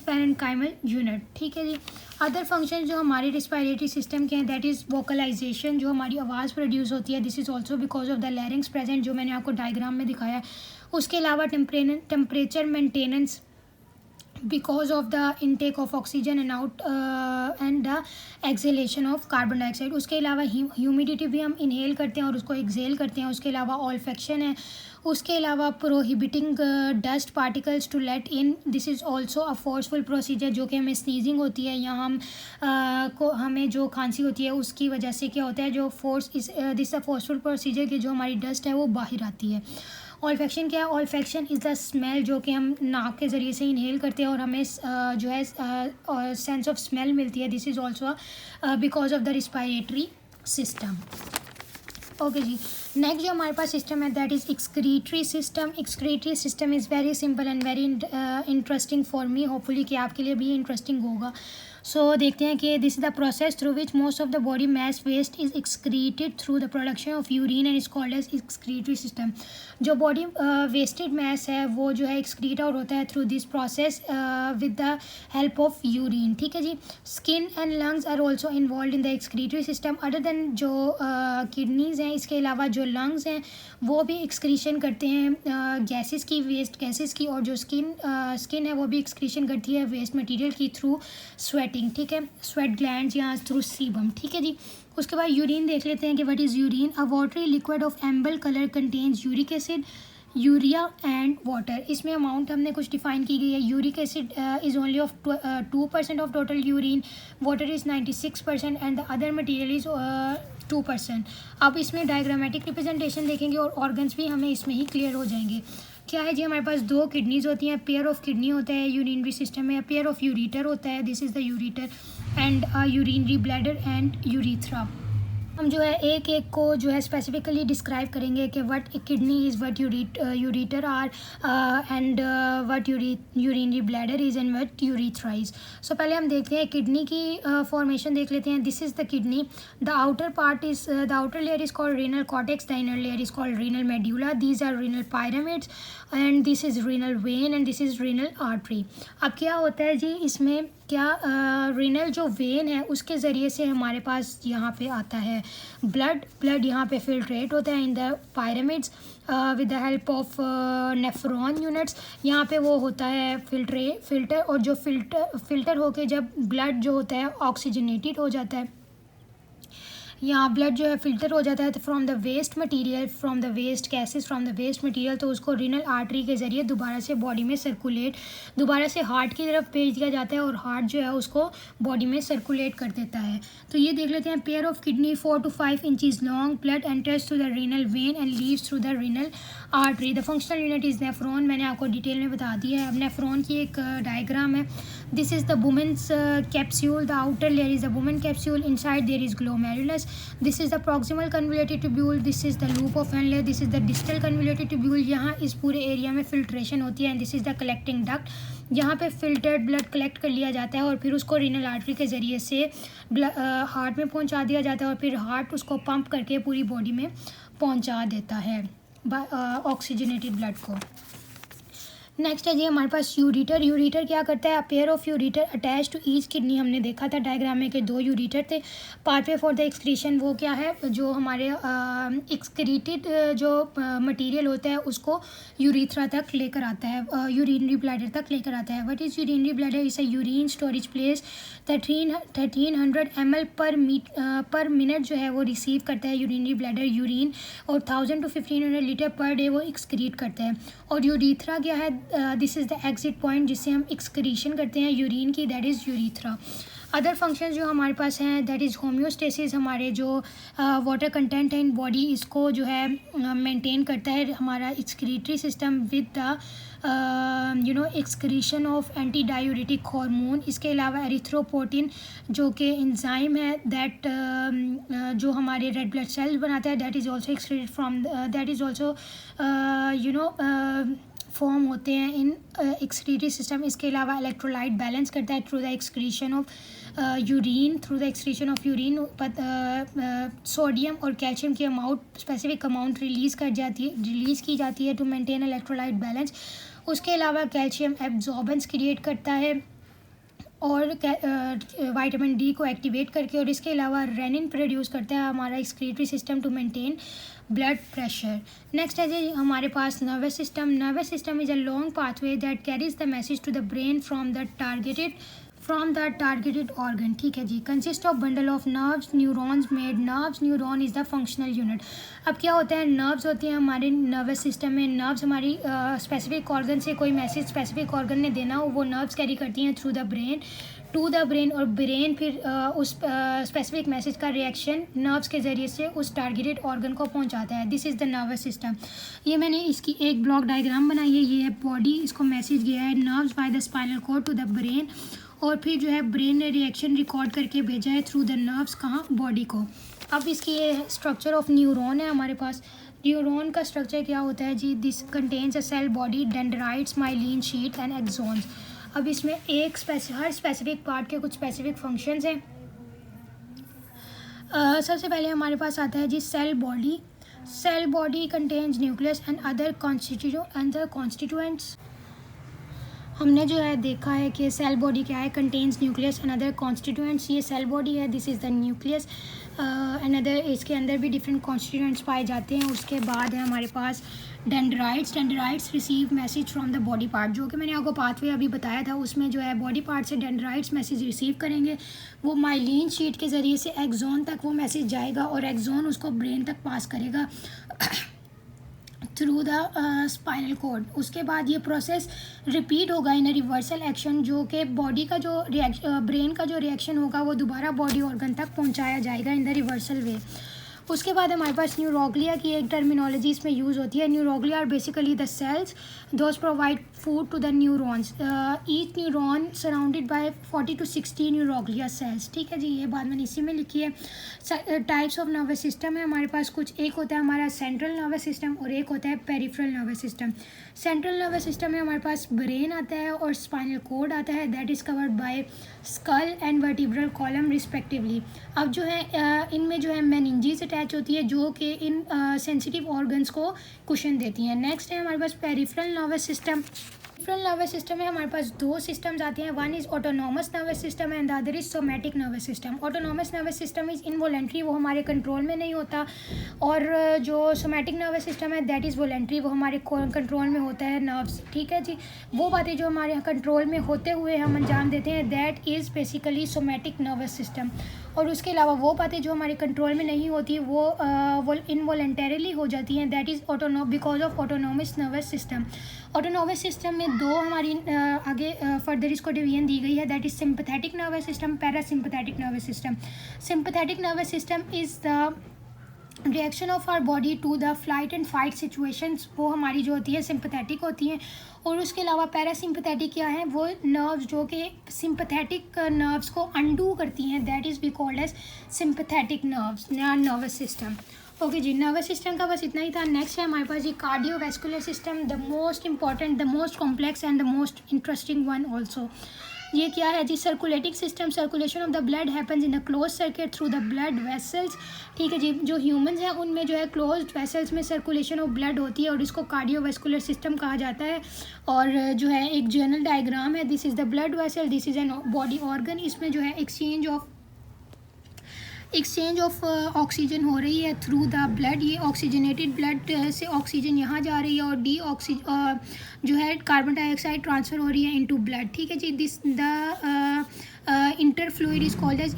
Parenchymal unit, ठीक है जी। Other function जो हमारे रिस्पायरेटरी सिस्टम के हैं दैट इज़ वोकलाइजेशन, जो हमारी आवाज़ प्रोड्यूस होती है, this is also because of the larynx present, जो मैंने आपको डायग्राम में दिखाया। उसके अलावा temperature maintenance because of the intake of oxygen and the acceleration of carbon dioxide. उसके अलावा ह्यूमिडिटी भी हम इनहेल करते हैं और उसको एक्सेल करते हैं। उसके अलावा ऑल्फेक्शन है। उसके अलावा prohibiting dust particles to let in, this is also a forceful procedure, जो कि हमें स्नीजिंग होती है या हमें जो खांसी होती है उसकी वजह से क्या होता है, जो दिस अ फोर्सफुल प्रोसीजर कि जो हमारी डस्ट है वो बाहर आती है। ऑल्फेक्शन क्या है? ऑल्फेक्शन इज़ द स्मेल, जो कि हम नाक के ज़रिए से इनहेल करते हैं और हमें जो है सेंस ऑफ स्मेल मिलती है। This is also because of the respiratory system. Okay जी, नेक्स्ट जो हमारे पास सिस्टम है that is excretory system. Excretory system is very simple and very interesting for me, hopefully कि आपके लिए भी इंटरेस्टिंग होगा। सो देखते हैं कि this is the process through which most of the body mass waste is excreted through the production of urine and is called as excretory system. जो body wasted mass है वो जो है एक्सक्रीट आउट होता है through this process with the help of urine, ठीक है जी। Skin and lungs are also involve in the excretory system. Other than जो किडनीज़ हैं, इसके अलावा जो लंग्स हैं वो भी एक्सक्रीशन करते हैं गैसेस की, वेस्ट गैसेस की, और जो स्किन है वो भी एक्सक्रीशन करती है वेस्ट मटेरियल की थ्रू स्वेटिंग, ठीक है, स्वेट ग्लैंड्स या थ्रू सीबम, ठीक है जी। उसके बाद यूरिन देख लेते हैं कि what is urine. A watery liquid of एम्बल colour contains uric acid, urea and water. इसमें अमाउंट हमने कुछ डिफाइन की गई है। Uric acid is only of 2% of total urine, water is 96% and the other material is 2%। अब इसमें diagrammatic representation देखेंगे और ऑर्गन्स भी हमें इसमें ही क्लियर हो जाएंगे। क्या है जी, हमारे पास 2 किडनीज़ होती हैं, पेयर ऑफ किडनी होता है यूरिनरी सिस्टम में, पेयर ऑफ यूरीटर होता है, this is the ureter, and urinary bladder and urethra. हम जो है एक एक को जो है स्पेसिफिकली डिस्क्राइब करेंगे कि what kidney is, what ureter are and what urinary bladder is and what urethra is. So पहले हम देखते हैं किडनी की फॉर्मेशन देख लेते हैं। This is the kidney, the outer part is the outer layer is called renal cortex, the inner layer is called renal medulla, these are renal pyramids and this is renal vein and this is renal artery. अब क्या होता है जी इसमें, क्या renal जो when है उसके ज़रिए से हमारे पास यहाँ पे आता है ब्लड यहाँ पे फिल्ट्रेट होता है in the pyramids with the help of nephron units. यहाँ पे वो होता है फिल्टर, और जो फिल्टर होके जब ब्लड जो होता है ऑक्सीजनेटेड हो जाता है, यहाँ ब्लड जो है फिल्टर हो जाता है तो from the waste material, from the waste gases, from the waste material, तो उसको रीनल आर्टरी के ज़रिए दोबारा से बॉडी में सर्कुलेट, दोबारा से हार्ट की तरफ भेज दिया जाता है और हार्ट जो है उसको बॉडी में सर्कुलेट कर देता है। तो ये देख लेते हैं, pair of kidney 4 to 5 inches long, blood enters through the renal vein and leaves through the renal artery. The functional unit is nephron, मैंने आपको डिटेल में बता दिया है। अब नेफ्रॉन की एक डायग्राम है। This is the women's capsule, the outer layer is the women capsule, inside there is glomerulus, this is the proximal convoluted tubule, this is the loop of Henle, this is the distal convoluted tubule. यहाँ इस पूरे area में filtration होती है and this is the collecting duct, यहाँ पे filtered blood collect कर लिया जाता है और फिर उसको रीनल आर्टरी के ज़रिए से हार्ट में पहुँचा दिया जाता है और फिर हार्ट उसको पंप करके पूरी बॉडी में पहुँचा देता है ऑक्सीजनेटेड ब्लड को। नेक्स्ट है जी हमारे पास यूरीटर। यूरीटर क्या करता है, pair of ureter attach to each kidney. हमने देखा था डायग्राम में कि 2 यूरीटर थे। पाथवे फॉर द एक्सक्रीशन वो क्या है, जो हमारे एक्सक्रीटेड जो मटेरियल होता है उसको यूरीथ्रा तक लेकर आता है, यूरिनरी ब्लैडर तक लेकर आता है। What is urinary bladder? Is a urine storage place. 1300 ml पर मिनट जो है वो रिसीव करता है यूरिनरी ब्लैडर यूरिन, और 1000 to 1500 लीटर पर डे वो एक्सक्रीट करता है। और यूरीथ्रा क्या है, this is the exit point जिससे हम एक्सक्रीशन करते हैं यूरिन की, that is urethra. Other function जो हमारे पास हैं दैट इज़ होम्योस्टेसिस, हमारे जो वाटर कंटेंट है इन बॉडी इसको जो है मेंटेन करता है हमारा excretory system with the excretion of anti diuretic hormone. इसके अलावा एरिथ्रोपोटिन जो कि एंजाइम है दैट जो हमारे रेड ब्लड सेल्स बनाता है, that is also excreted from, that is also form होते हैं इन एक्सक्रीटरी सिस्टम। इसके अलावा इलेक्ट्रोलाइट बैलेंस करता है through the excretion of urine, through the excretion of urine sodium और कैल्शियम की अमाउंट, स्पेसिफिक अमाउंट रिलीज़ की जाती है टू मेंटेन इलेक्ट्रोलाइट बैलेंस। उसके अलावा कैल्शियम एब्जॉर्बेंस क्रिएट करता है और विटामिन डी को एक्टिवेट करके, और इसके अलावा रेनिन प्रोड्यूस करता है हमारा excretory system to maintain blood pressure. Next है जी हमारे पास nervous system. Nervous system is a long pathway that carries the message to the brain from the targeted organ. ठीक है जी, consist of bundle of nerves neurons made. Nerves neuron is the functional unit. अब क्या होता है, nerves होती हैं हमारे नर्वस सिस्टम में। नर्व्स हमारी स्पेसिफिक ऑर्गन से कोई मैसेज स्पेसिफिक ऑर्गन ने देना हो, वो नर्व्स कैरी करती हैं through the brain to the brain, और ब्रेन फिर उस स्पेसिफिक मैसेज का रिएक्शन नर्व्स के ज़रिए से उस टारगेटेड ऑर्गन को पहुंचाता है। This is the nervous system. ये मैंने इसकी एक ब्लॉक डायग्राम बनाई है। ये है बॉडी, इसको मैसेज गया है nerves by the spinal cord to the brain, और फिर जो है ब्रेन ने रिएक्शन रिकॉर्ड करके भेजा है थ्रू द नर्व्स कहाँ, बॉडी को। अब इसकी ये स्ट्रक्चर ऑफ न्यूरॉन है हमारे पास। न्यूरॉन का स्ट्रक्चर क्या होता है जी, this contains a cell body, dendrites, myelin sheath and axons. अब इसमें हर स्पेसिफिक पार्ट के कुछ स्पेसिफिक फंक्शंस हैं। सबसे पहले हमारे पास आता है जी cell body. Cell body contains nucleus and other constituents. हमने जो है देखा है कि सेल बॉडी क्या है, contains nucleus and other constituents. ये सेल बॉडी है, this is the nucleus and other, इसके अंदर भी डिफरेंट कॉन्स्टिट्यूएंट्स पाए जाते हैं। उसके बाद है हमारे पास dendrites. Dendrites receive message from the body part, जो कि मैंने आपको पाथवे अभी बताया था, उसमें जो है बॉडी पार्ट से डेंड्राइट्स मैसेज रिसीव करेंगे। वो माइलिन शीट के ज़रिए से एक्सॉन तक वो मैसेज जाएगा, और एक्सॉन उसको ब्रेन तक पास करेगा थ्रू द स्पाइनल कॉर्ड। उसके बाद ये प्रोसेस रिपीट होगा इन रिवर्सल एक्शन, जो कि बॉडी का जो ब्रेन का जो रिएक्शन होगा वो दोबारा बॉडी ऑर्गन तक पहुंचाया जाएगा इन द रिवर्सल वे। उसके बाद हमारे पास न्यूरोग्लिया की एक टर्मिनोलॉजी इसमें यूज़ होती है। Neuroglia are basically the cells those provide food to the neurons. Each neuron surrounded by 40 to 60 neuroglia cells. ठीक है जी, ये बात मैंने इसी में लिखी है। टाइप्स ऑफ नर्वस सिस्टम है हमारे पास कुछ। एक होता है हमारा सेंट्रल नर्वस सिस्टम और एक होता है peripheral nervous system. Central nervous system में हमारे पास ब्रेन आता है और स्पाइनल कॉर्ड आता है, that is covered by skull and vertebral column respectively. अब जो है इनमें जो है मेनिंजेस अटैच होती है, जो कि इन सेंसिटिव ऑर्गन्स को कुशन देती हैं। नेक्स्ट है हमारे पास peripheral nervous system. Peripheral nervous system में हमारे पास दो सिस्टम्स आते हैं, one is autonomous nervous system and the other is somatic nervous system. Autonomous nervous system is involuntary, वो हमारे कंट्रोल में नहीं होता, और जो सोमैटिक नर्वस सिस्टम है दैट इज़ वॉलेंट्री, वो हमारे कंट्रोल में होता है नर्व्स। ठीक है जी, वो बातें जो हमारे कंट्रोल में होते हुए हम अंजाम देते हैं that is basically somatic nervous system. और उसके अलावा वो बातें जो हमारे कंट्रोल में नहीं होती वो इनवॉलेंटरीली हो जाती हैं, that is because of autonomous nervous system. Autonomous system में दो हमारी आगे फर्दर इसको डिवीजन दी गई है, that is sympathetic nervous system, parasympathetic nervous system. Sympathetic nervous system is the reaction of our body to the flight and fight situations, वो हमारी जो होती है सिंपैथेटिक होती हैं। और उसके अलावा पैरासिम्पैथेटिक क्या है, वो नर्व्स जो कि सिंपैथेटिक नर्व्स को अंडू करती हैं, that is be called as sympathetic nervous system. Okay जी, नर्वस सिस्टम का बस इतना ही था। नेक्स्ट है हमारे पास ये cardiovascular system, the most important, the most complex and the most interesting one also. ये क्या है जी, circulating system. Circulation of the blood happens in a close circuit through the blood vessels. ठीक है जी, जो ह्यूमंस हैं उनमें जो है क्लोज वेसल्स में सर्कुलेशन ऑफ ब्लड होती है और इसको कार्डियोवैस्कुलर सिस्टम कहा जाता है। और जो है एक जनरल डायग्राम है, this is the blood vessel, this is an body organ. इसमें जो है एक्सचेंज ऑफ ऑक्सीजन हो रही है थ्रू द ब्लड। ये ऑक्सीजनेटेड ब्लड से ऑक्सीजन यहाँ जा रही है और जो है कार्बन डाइऑक्साइड ट्रांसफ़र हो रही है इनटू ब्लड। ठीक है जी, this the inter fluid is called as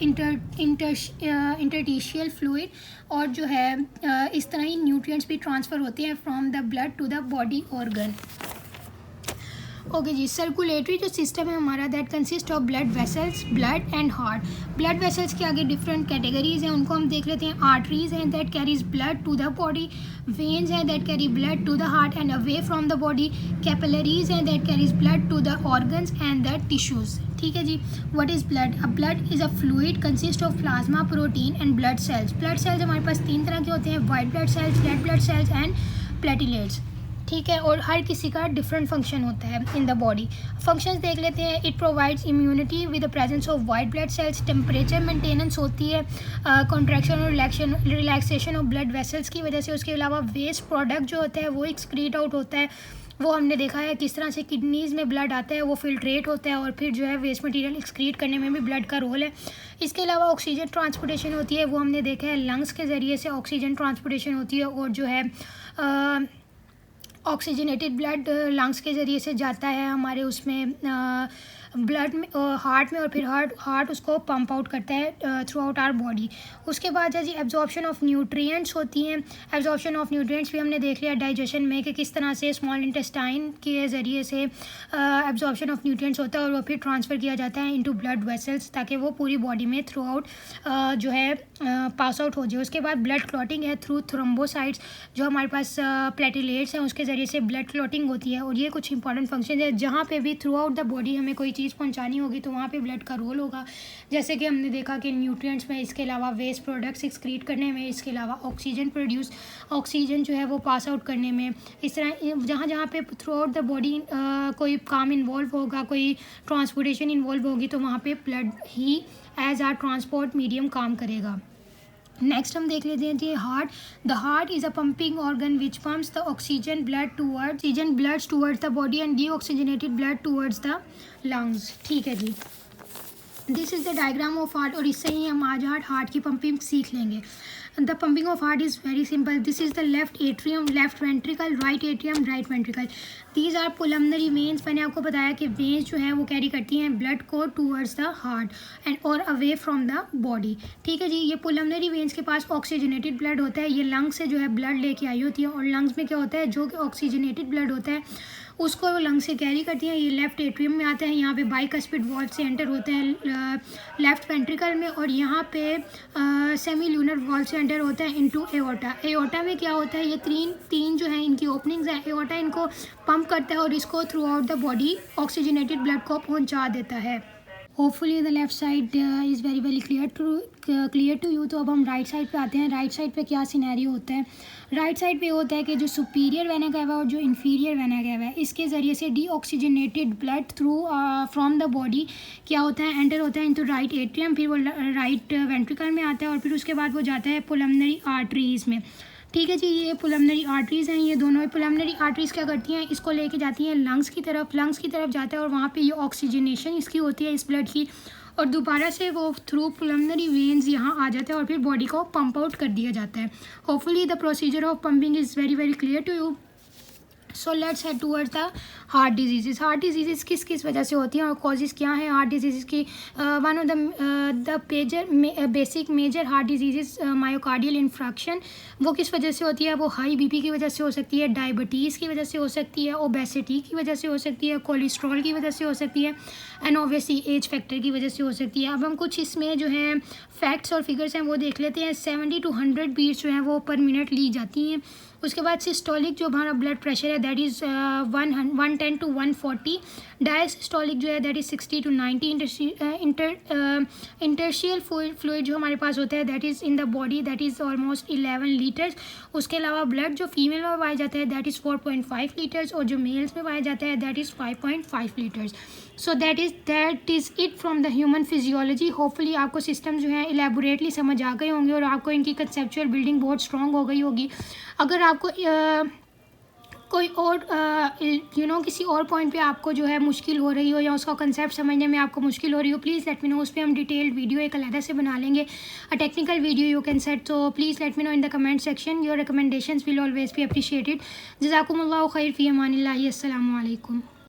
interstitial fluid. और जो है इस तरह ही न्यूट्रिएंट्स भी ट्रांसफ़र होते हैं from the blood to the body organ. Okay जी, सर्कुलेटरी जो सिस्टम है हमारा that consist of blood vessels, blood and heart. Blood vessels के आगे डिफरेंट कैटेगरीज हैं, उनको हम देख लेते हैं। आर्टरीज हैं that carries blood to the body, veins हैं that carry blood to the heart and away from the body, capillaries हैं that carries blood to the organs and the tissues. ठीक है जी, what is blood? A blood is a fluid consist of plasma, protein and blood cells. Blood cells हमारे पास तीन तरह के होते हैं, white blood cells, red blood cells and platelets. ठीक है, और हर किसी का डिफरेंट फंक्शन होता है इन द बॉडी। फंक्शंस देख लेते हैं। It provides immunity with the presence of white blood sales, temperature maintenance होती है कॉन्ट्रैक्शन और रिलैक्सेशन ऑफ ब्लड वेसल्स की वजह से। उसके अलावा वेस्ट प्रोडक्ट जो होता है वो एक्सक्रीट आउट होता है। वो हमने देखा है किस तरह से किडनीज़ में ब्लड आता है, वो फिल्ट्रेट होता है और फिर जो है वेस्ट मटेरियल एक्सक्रीट करने में भी ब्लड का रोल है। इसके अलावा ऑक्सीजन ट्रांसपोर्टेशन होती है, वो हमने देखा है लंग्स के ज़रिए से ऑक्सीजन ट्रांसपोर्टेशन होती है और जो है ऑक्सीजनेटेड ब्लड लंग्स के ज़रिए से जाता है हमारे उसमें ब्लड में हार्ट में और फिर हार्ट उसको पंप आउट करता है थ्रू आउट आवर बॉडी। उसके बाद है जी एब्जॉर्प्शन ऑफ न्यूट्रिएंट्स होती हैं। एब्जॉर्प्शन ऑफ न्यूट्रिएंट्स भी हमने देख लिया डाइजेशन में कि किस तरह से स्मॉल इंटेस्टाइन के ज़रिए से एब्जॉर्प्शन ऑफ न्यूट्रिएंट्स होता है और वो फिर ट्रांसफ़र किया जाता है इनटू ब्लड वेसल्स ताकि वो पूरी बॉडी में थ्रू आउट जो है पास आउट हो जाए। उसके बाद ब्लड क्लॉटिंग है थ्रू थ्रोम्बोसाइट्स, जो हमारे पास प्लेटलेट्स हैं उसके ज़रिए से ब्लड क्लॉटिंग होती है और ये कुछ इंपॉर्टेंट फंक्शन है। जहाँ पे भी थ्रू आउट द बॉडी हमें कोई चीज़ पहुंचानी होगी तो वहाँ पे ब्लड का रोल होगा। जैसे कि हमने देखा कि न्यूट्रिएंट्स में, इसके अलावा वेस्ट प्रोडक्ट्स एक्सक्रीट करने में, इसके अलावा ऑक्सीजन जो है वो पास आउट करने में। इस तरह जहाँ जहाँ पे थ्रू आउट द बॉडी कोई काम इन्वॉल्व होगा, कोई ट्रांसपोर्टेशन इन्वॉल्व होगी तो वहाँ पे ब्लड ही एज आर ट्रांसपोर्ट मीडियम काम करेगा। नेक्स्ट हम देख लेते हैं जी heart. The heart is a pumping organ which pumps the oxygen blood towards the body and deoxygenated blood towards the lungs. ठीक है जी, this is the diagram of heart और इससे ही हम आज हार्ट की पंपिंग सीख लेंगे। The pumping of heart is very simple. This is the left atrium, left ventricle, right atrium, right ventricle. These are pulmonary veins. मैंने आपको बताया कि वेन्स जो हैं वो कैरी करती हैं ब्लड को टूवर्ड्स द हार्ट एंड और अवे फ्रॉम द बॉडी। ठीक है जी, ये पुलमनरी वेन्स के पास ऑक्सीजनेटेड ब्लड होता है, ये लंग्स से जो है ब्लड लेके आई होती है और लंग्स में क्या होता है, जो कि ऑक्सीजनेटेड ब्लड होता है उसको वो लंग से कैरी करती हैं। ये लेफ्ट एट्रियम में आता है, यहाँ पे बाइकस्पिड वॉल्व से एंटर होता है लेफ्ट वेंट्रिकल में और यहाँ पे सेमी ल्यूनर वॉल्व से एंटर होता है इनटू एओर्टा। एओर्टा में क्या होता है, ये तीन जो है इनकी ओपनिंग्स हैं। एओर्टा इनको पंप करता है और इसको throughout the body oxygenated blood को पहुँचा देता है। Hopefully the left side is very clear to you. तो अब हम राइट साइड पे आते हैं। राइट साइड पे क्या सिनेरियो होता है, राइट साइड पे होता है कि जो सुपीरियर वेना कैवा और जो इन्फीरियर वेना कैवा है इसके ज़रिए से deoxygenated blood through from the body क्या होता है, एंटर होता है इनटू राइट एट्रियम, फिर वो राइट वेंट्रिकल में आता है और फिर उसके बाद वो जाता है पुलमनरी आर्टरीज़ में। ठीक है जी, ये पुलमनरी आर्टरीज़ हैं, ये दोनों पुलमनरी आर्टरीज़ क्या करती हैं, इसको लेके जाती हैं लंग्स की तरफ जाता है और वहाँ पे ये ऑक्सीजनेशन इसकी होती है इस ब्लड की और दोबारा से वो थ्रू पुलमनरी वेन्स यहाँ आ जाता है और फिर बॉडी को पंप आउट कर दिया जाता है। Hopefully the procedure of pumping is very clear to you. So let's head towards the heart diseases. Heart diseases किस वजह से होती हैं और कॉजेज़ क्या हैं हार्ट डिजीज़ की। One of the basic major heart diseases myocardial infarction, वो किस वजह से होती है, वो हाई बीपी की वजह से हो सकती है, डायबिटीज़ की वजह से हो सकती है, ओबेसिटी की वजह से हो सकती है, कोलेस्ट्रॉल की वजह से हो सकती है एंड ऑब्वियसली एज फैक्टर की वजह से हो सकती है। अब हम कुछ इसमें जो है फैक्ट्स और फिगर्स हैं वो देख लेते हैं। 70 to 100 बीट्स जो हैं वो पर मिनट ली जाती हैं। उसके बाद सिस्टोलिक जो हमारा ब्लड प्रेशर है दैट इज़ 110 to 140। डायसिस्टोलिक जो है दैट इज़ 60 to 90। इंटरशियल फ्लूइड जो हमारे पास होता है that is in the body that is almost 11 litres. उसके अलावा ब्लड जो फीमेल में पाया जाता है दैट इज़ 4.5 लीटर्स और जो मेल्स में पाया जाता है that is 5.5 litres. So that is it from the human physiology. Hopefully आपको सिस्टम जो है इलेबोरेटली समझ आ गए होंगे और आपको इनकी कंसेप्चुअल बिल्डिंग बहुत स्ट्रॉन्ग हो गई होगी। अगर आपको कोई और किसी और पॉइंट पे आपको जो है मुश्किल हो रही हो या उसका कंसेप्ट समझने में आपको मुश्किल हो रही हो, प्लीज़ लेट मी नो। उस पर हम डिटेल्ड वीडियो एक अलग से बना लेंगे, a technical video you can set. So please let me know in the comment section. Your recommendations will always be appreciated. जज़ाकुमुल्लाहु खैर फ़ी अमानिल्लाह। अस्सलामु अलैकुम।